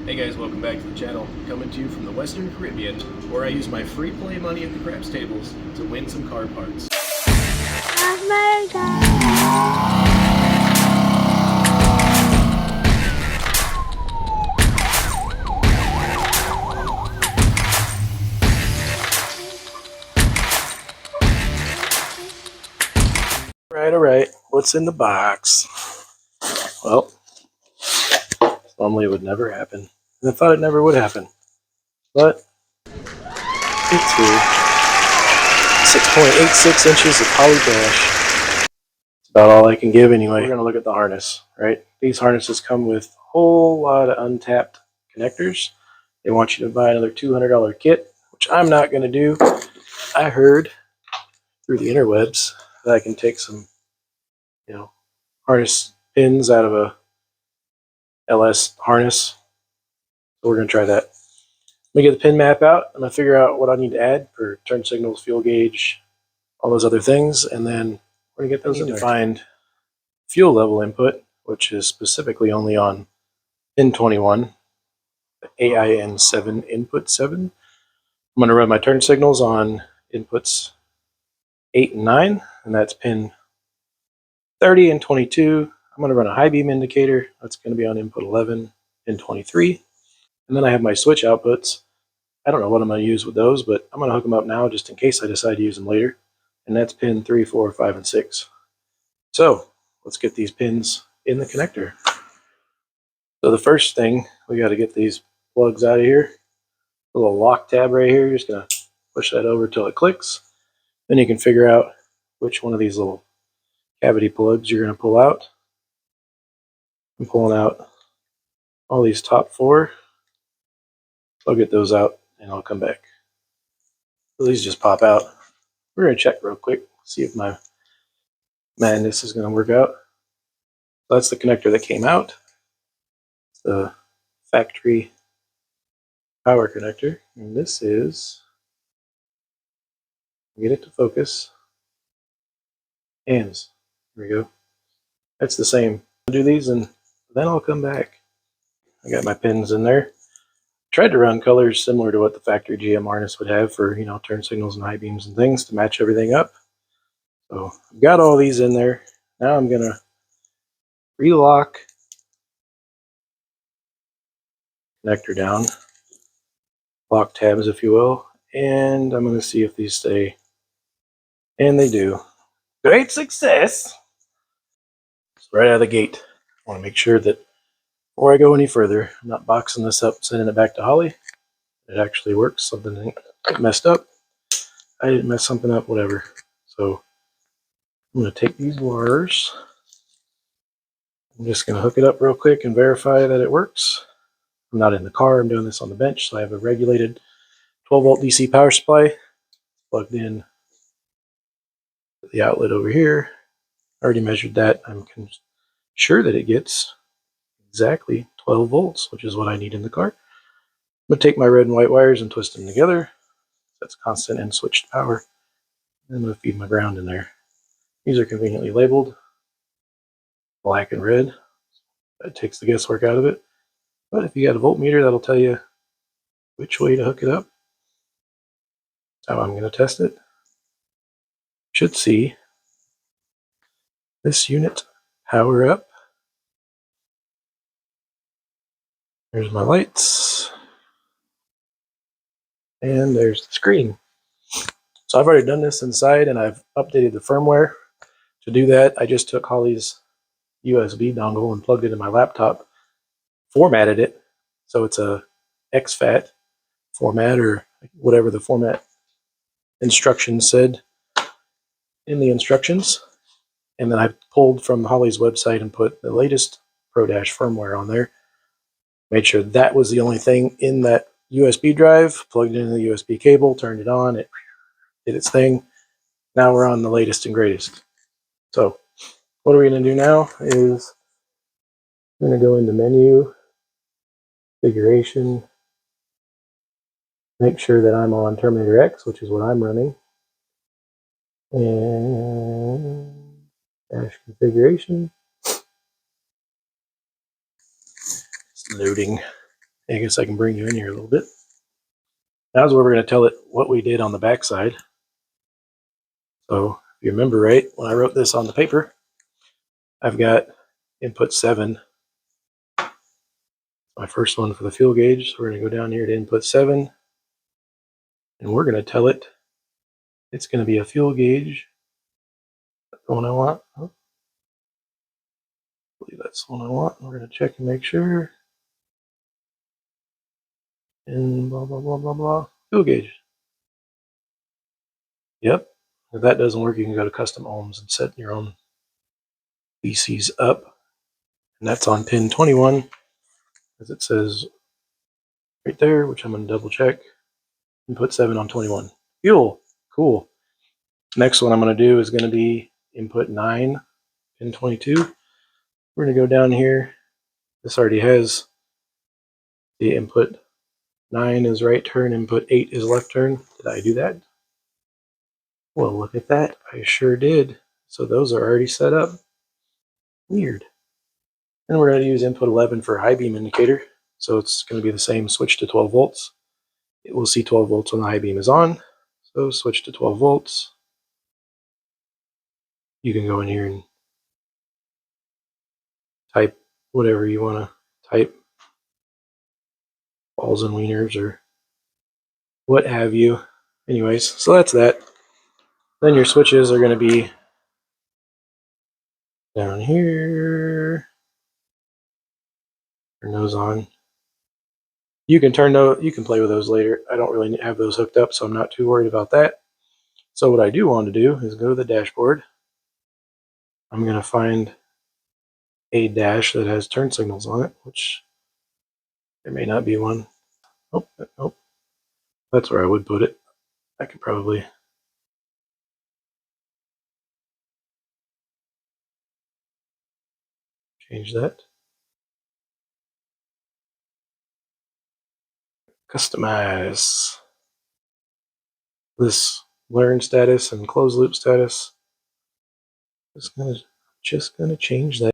Hey guys, welcome back to the channel. Coming to you from the Western Caribbean, where I use my free play money at the craps tables to win some car parts. Alright, what's in the box? Well, normally it would never happen, and I thought it never would happen, but it's here. 6.86 inches of Holley Dash. That's about all I can give anyway. We're going to look at the harness, right? These harnesses come with a whole lot of untapped connectors. They want you to buy another $200 kit, which I'm not going to do. I heard through the interwebs that I can take some, harness pins out of a LS harness. So we're going to try that. Let me get the pin map out. I'm going to figure out what I need to add for turn signals, fuel gauge, all those other things, and then we're going to get those in there. Find fuel level input, which is specifically only on pin 21, the AIN7 input 7. I'm going to run my turn signals on inputs 8 and 9, and that's pin 30 and 22. I'm going to run a high beam indicator. That's going to be on input 11 and 23. And then I have my switch outputs. I don't know what I'm going to use with those, but I'm going to hook them up now just in case I decide to use them later. And that's pin 3, 4, 5, and 6. So let's get these pins in the connector. So the first thing, we got to get these plugs out of here. A little lock tab right here. You're just going to push that over till it clicks. Then you can figure out which one of these little cavity plugs you're going to pull out. I'm pulling out all these top 4. I'll get those out and I'll come back. So these just pop out. We're going to check real quick, see if my madness is going to work out. So that's the connector that came out. The factory power connector. And this is, get it to focus, hands. There we go. That's the same. I'll do these and then I'll come back. I got my pins in there. Tried to run colors similar to what the factory GM harness would have for, turn signals and high beams and things to match everything up. So I've got all these in there. Now I'm going to relock connector down, lock tabs if you will, and I'm going to see if these stay, and they do. Great success! So right out of the gate, I want to make sure that before I go any further, I'm not boxing this up, sending it back to Holley. It actually works. Something didn't messed up. I didn't mess something up, whatever. So I'm going to take these wires. I'm just going to hook it up real quick and verify that it works. I'm not in the car. I'm doing this on the bench, so I have a regulated 12-volt DC power supply plugged in to the outlet over here. I already measured that. I'm sure that it gets exactly 12 volts, which is what I need in the car. I'm going to take my red and white wires and twist them together. That's constant and switched power. And I'm going to feed my ground in there. These are conveniently labeled black and red. That takes the guesswork out of it. But if you got a voltmeter, that'll tell you which way to hook it up. That's how I'm going to test it. Should see this unit power up. There's my lights. And there's the screen. So I've already done this inside and I've updated the firmware. To do that, I just took Holley's USB dongle and plugged it in my laptop, formatted it so it's a exFAT format or whatever the format instructions said in the instructions. And then I pulled from Holley's website and put the latest Pro Dash firmware on there. Made sure that was the only thing in that USB drive, plugged it into the USB cable, turned it on, it did its thing. Now we're on the latest and greatest. So what we're going to do now is I'm going to go into menu, configuration, make sure that I'm on Terminator X, which is what I'm running, and dash configuration. It's loading. I guess I can bring you in here a little bit. Now's where we're going to tell it what we did on the back side. So if you remember right, when I wrote this on the paper, I've got input 7. My first one for the fuel gauge. So we're going to go down here to input 7. And we're going to tell it it's going to be a fuel gauge. That's the one I want. Oh, I believe that's the one I want. We're going to check and make sure. And blah, blah, blah, blah, blah. Fuel gauge. Yep. If that doesn't work, you can go to custom ohms and set your own VCs up. And that's on pin 21, as it says right there, which I'm going to double check. Input 7 on 21. Fuel. Cool. Next one I'm going to do is going to be input 9, pin 22. We're going to go down here. This already has the input 9 is right turn, input 8 is left turn. Did I do that? Well, look at that. I sure did. So those are already set up. Weird. And we're going to use input 11 for high beam indicator. So it's going to be the same, switch to 12 volts. It will see 12 volts when the high beam is on. So switch to 12 volts. You can go in here and type whatever you want to type. Balls and wieners or what have you. Anyways, so that's that. Then your switches are going to be down here. Turn those on. You can you can play with those later. I don't really have those hooked up, so I'm not too worried about that. So what I do want to do is go to the dashboard. I'm going to find a dash that has turn signals on it, which there may not be one. Oh, nope. That's where I would put it. I could probably change that. Customize this learn status and closed loop status. Just gonna change that.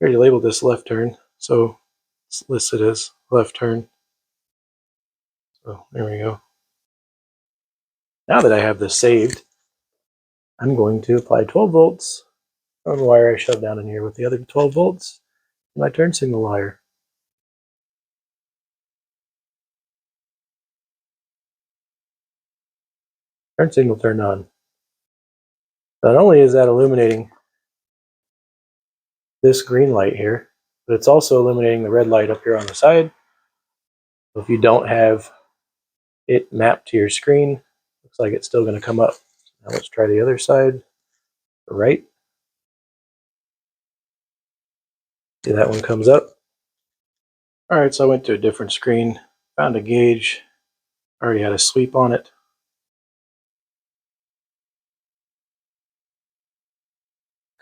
I already labeled this left turn, so it's listed as left turn. So there we go. Now that I have this saved, I'm going to apply 12 volts on the wire I shoved down in here with the other 12 volts to my turn signal wire. Turn signal turned on. Not only is that illuminating this green light here, but it's also illuminating the red light up here on the side. So if you don't have it mapped to your screen, looks like it's still going to come up. Now let's try the other side. Right. See, that one comes up. All right, so I went to a different screen, found a gauge, already had a sweep on it.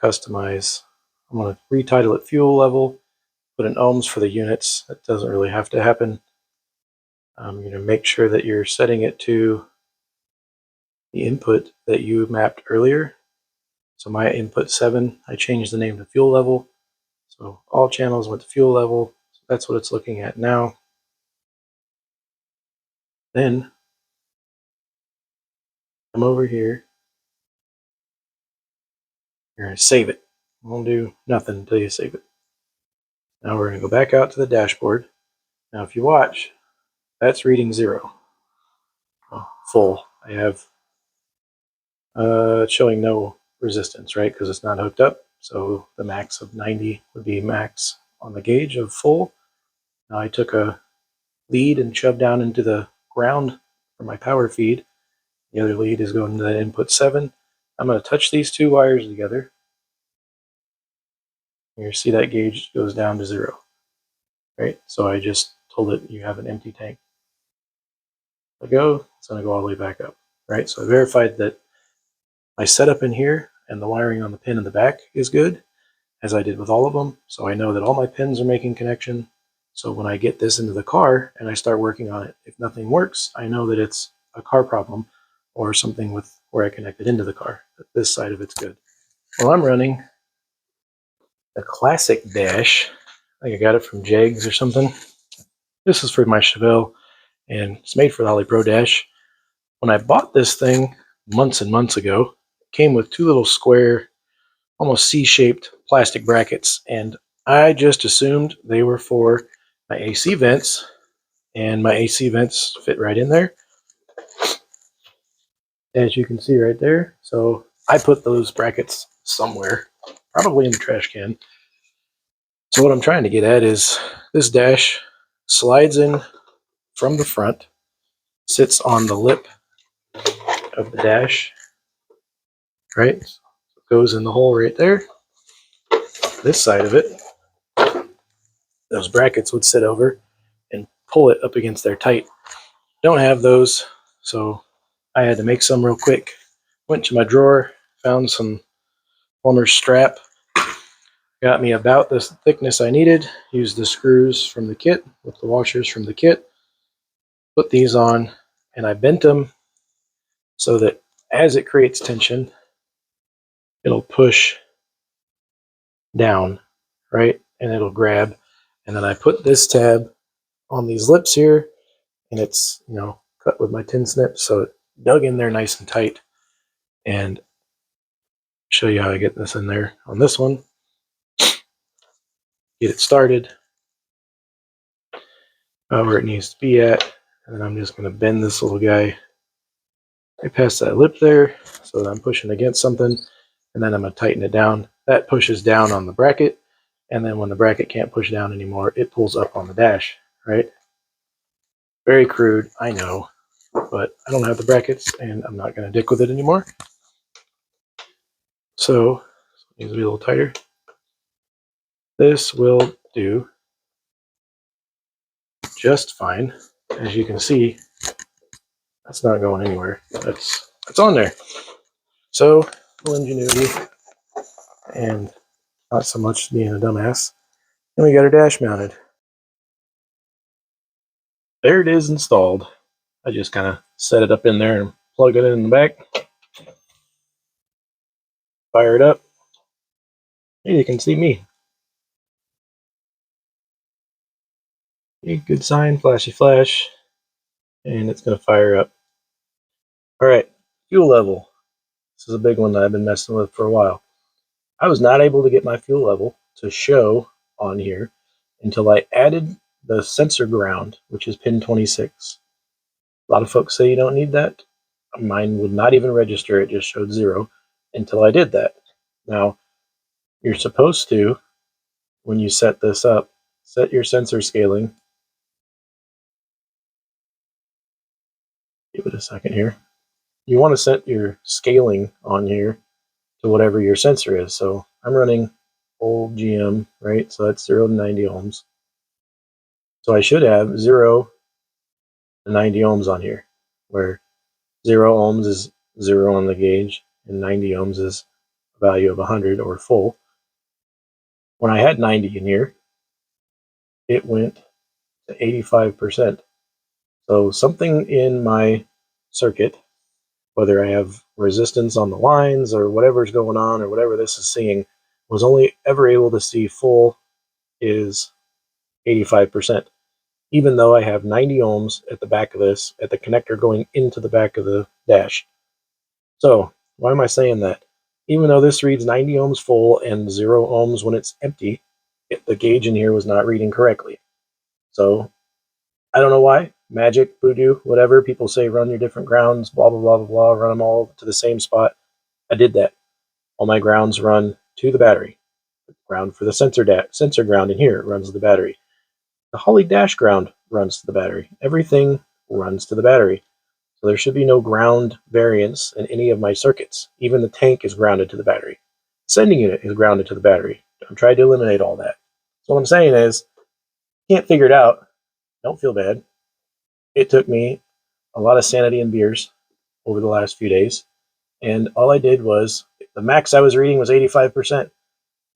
Customize. I'm going to retitle it fuel level, put in ohms for the units. That doesn't really have to happen. I'm going to make sure that you're setting it to the input that you mapped earlier. So my input 7, I changed the name to fuel level. So all channels went to fuel level. So that's what it's looking at now. Then come over here. You're going to save it. Won't do nothing until you save it. Now we're going to go back out to the dashboard. Now if you watch, that's reading 0. Oh, full. I have it's showing no resistance, right? Because it's not hooked up. So the max of 90 would be max on the gauge of full. Now I took a lead and shoved down into the ground for my power feed. The other lead is going to the input 7. I'm going to touch these two wires together. You see that gauge goes down to 0, right? So I just told it you have an empty tank. Let go, it's going to go all the way back up, right? So I verified that my setup in here and the wiring on the pin in the back is good, as I did with all of them. So I know that all my pins are making connection. So when I get this into the car and I start working on it, if nothing works, I know that it's a car problem or something with where I connected into the car. But this side of it's good. Well, I'm running the classic dash I think I got it from Jegs or something. This is for my Chevelle, and it's made for the Holley Pro Dash. When I bought this thing months and months ago, it came with two little square, almost C-shaped plastic brackets, and I just assumed they were for my AC vents, and my AC vents fit right in there, as you can see right there. So I put those brackets somewhere, probably in the trash can. So what I'm trying to get at is this dash slides in from the front, sits on the lip of the dash, right? Goes in the hole right there. This side of it, those brackets would sit over and pull it up against there tight. Don't have those, so I had to make some real quick. Went to my drawer, found some plumber's strap, got me about the thickness I needed, used the screws from the kit with the washers from the kit, put these on, and I bent them so that as it creates tension, it'll push down, right? And it'll grab. And then I put this tab on these lips here, and it's, cut with my tin snip, so it dug in there nice and tight. And show you how I get this in there on this one. Get it started where it needs to be at, and then I'm just going to bend this little guy right past that lip there so that I'm pushing against something, and then I'm going to tighten it down. That pushes down on the bracket, and then when the bracket can't push down anymore, it pulls up on the dash, right? Very crude, I know, but I don't have the brackets, and I'm not going to dick with it anymore. So it needs to be a little tighter. This will do just fine. As you can see, that's not going anywhere. That's on there. So, a little ingenuity and not so much being a dumbass. And we got our dash mounted. There it is installed. I just kind of set it up in there and plug it in the back. Fire it up. Hey, you can see me. Hey, good sign, flashy flash. And it's going to fire up. Alright, fuel level. This is a big one that I've been messing with for a while. I was not able to get my fuel level to show on here until I added the sensor ground, which is pin 26. A lot of folks say you don't need that. Mine would not even register, it just showed 0 until I did that. Now, you're supposed to, when you set this up, set your sensor scaling. Give it a second here. You want to set your scaling on here to whatever your sensor is. So I'm running old GM, right? So that's 0 to 90 ohms. So I should have 0 to 90 ohms on here, where 0 ohms is 0 on the gauge, and 90 ohms is a value of 100 or full. When I had 90 in here, it went to 85%. So something in my circuit, whether I have resistance on the lines or whatever's going on or whatever this is seeing, was only ever able to see full is 85%. Even though I have 90 ohms at the back of this, at the connector going into the back of the dash. So, why am I saying that? Even though this reads 90 ohms full and 0 ohms when it's empty, the gauge in here was not reading correctly. So, I don't know why. Magic, voodoo, whatever. People say run your different grounds, blah, blah, blah, blah, blah, run them all to the same spot. I did that. All my grounds run to the battery. The ground for the sensor ground in here runs to the battery. The Holley Dash ground runs to the battery. Everything runs to the battery. So there should be no ground variance in any of my circuits. Even the tank is grounded to the battery. Sending unit is grounded to the battery. I'm trying to eliminate all that. So what I'm saying is, can't figure it out. Don't feel bad. It took me a lot of sanity and beers over the last few days. And all I did was, the max I was reading was 85%.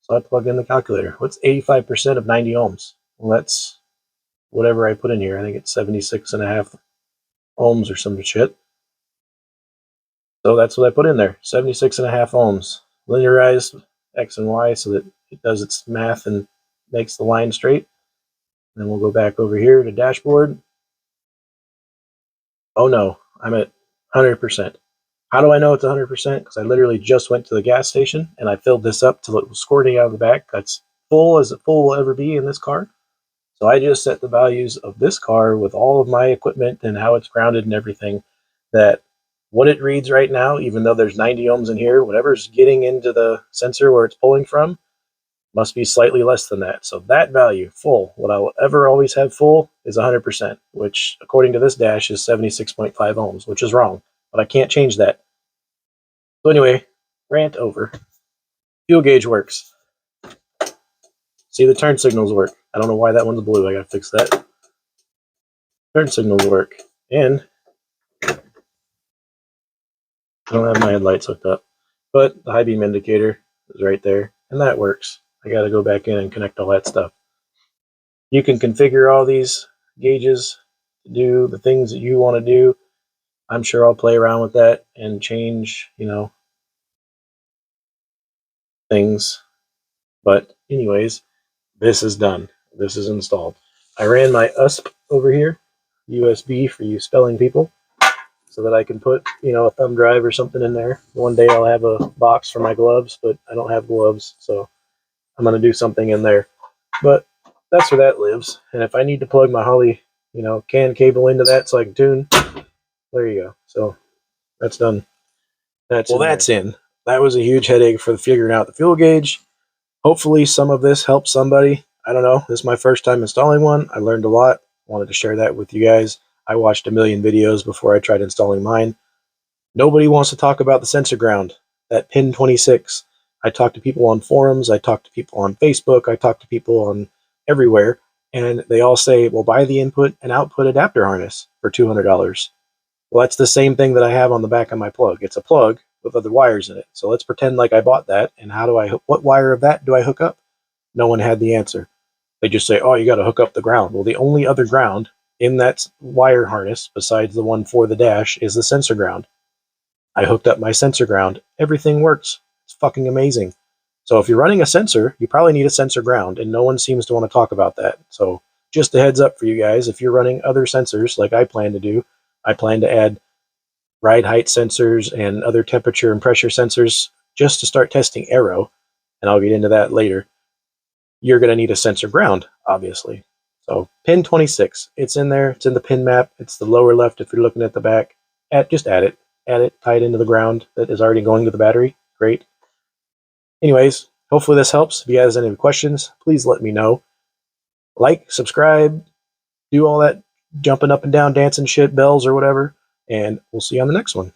So I plugged in the calculator. What's 85% of 90 ohms? Well, that's whatever I put in here. I think it's 76.5 ohms or some shit. So that's what I put in there, 76.5 ohms. Linearized X and Y so that it does its math and makes the line straight. Then we'll go back over here to dashboard. Oh no, I'm at 100%. How do I know it's 100%? Because I literally just went to the gas station and I filled this up till it was squirting out of the back. That's full as full will ever be in this car. So I just set the values of this car with all of my equipment and how it's grounded and everything, that what it reads right now, even though there's 90 ohms in here, whatever's getting into the sensor where it's pulling from must be slightly less than that. So that value, full, what I will ever always have full is 100%, which according to this dash is 76.5 ohms, which is wrong, but I can't change that. So anyway, rant over. Fuel gauge works. See, the turn signals work. I don't know why that one's blue. I gotta fix that. Turn signals work. And I don't have my headlights hooked up, but the high beam indicator is right there, and that works. I gotta go back in and connect all that stuff. You can configure all these gauges to do the things that you want to do. I'm sure I'll play around with that and change, things. But anyways, this is done. This is installed. I ran my USB over here, USB for you spelling people, so that I can put, a thumb drive or something in there. One day I'll have a box for my gloves, but I don't have gloves, so I'm going to do something in there. But that's where that lives. And if I need to plug my Holley, CAN cable into that so I can tune, there you go. So that's done. That's in. That was a huge headache for figuring out the fuel gauge. Hopefully some of this helps somebody. I don't know. This is my first time installing one. I learned a lot. Wanted to share that with you guys. I watched a million videos before I tried installing mine. Nobody wants to talk about the sensor ground, that pin 26. I talk to people on forums. I talk to people on Facebook. I talk to people on everywhere. And they all say, well, buy the input and output adapter harness for $200. Well, that's the same thing that I have on the back of my plug. It's a plug with other wires in it. So let's pretend like I bought that. And what wire of that do I hook up? No one had the answer. They just say, oh, you got to hook up the ground. Well, the only other ground in that wire harness, besides the one for the dash, is the sensor ground. I hooked up my sensor ground. Everything works. It's fucking amazing. So if you're running a sensor, you probably need a sensor ground, and no one seems to want to talk about that. So just a heads up for you guys, if you're running other sensors like I plan to do, I plan to add ride height sensors and other temperature and pressure sensors just to start testing aero, and I'll get into that later. You're going to need a sensor ground, obviously. So pin 26, it's in there. It's in the pin map. It's the lower left if you're looking at the back. Just add it. Add it, tie it into the ground that is already going to the battery. Great. Anyways, hopefully this helps. If you guys have any questions, please let me know. Like, subscribe, do all that jumping up and down, dancing shit, bells or whatever, and we'll see you on the next one.